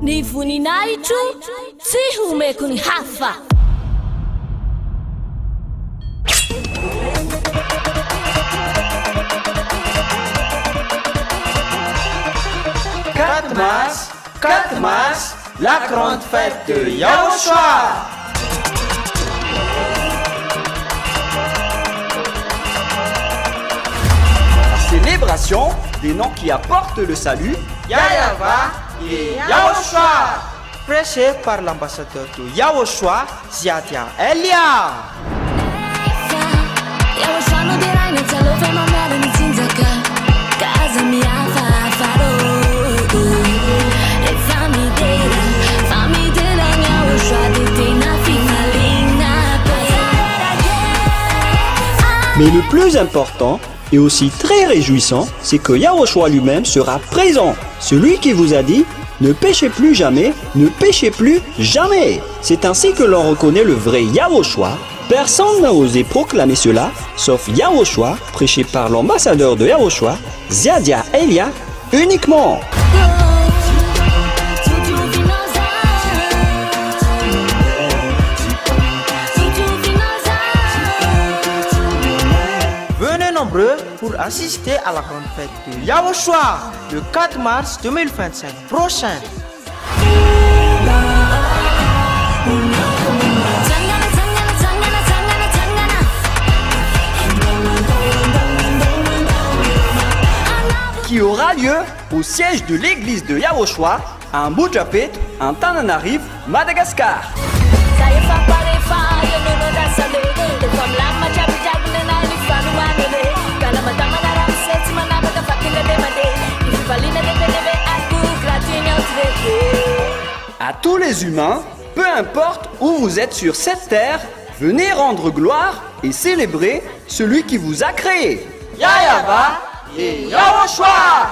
Ni voninahitro tsy homeko ny hafa. Quatre mars, la grande fête de Yahushua. Célébration des noms qui apportent le salut, Yahweh et Yahushua, prêché par l'ambassadeur de Yahushua, Ziadia Elia. Mais le plus important et aussi très réjouissant, c'est que Yahushua lui-même sera présent. Celui qui vous a dit « Ne péchez plus jamais, ne péchez plus jamais ». C'est ainsi que l'on reconnaît le vrai Yahushua. Personne n'a osé proclamer cela, sauf Yahushua, prêché par l'ambassadeur de Yahushua, Ziadia Elia, uniquement. Venez nombreux pour assister à la grande fête de Yahushua le 4 mars 2025 prochain. Qui aura lieu au siège de l'église de Yahushua à Mujapet, en Tananarive, Madagascar. À tous les humains, peu importe où vous êtes sur cette terre, venez rendre gloire et célébrer celui qui vous a créé. Yahweh et Yahushua.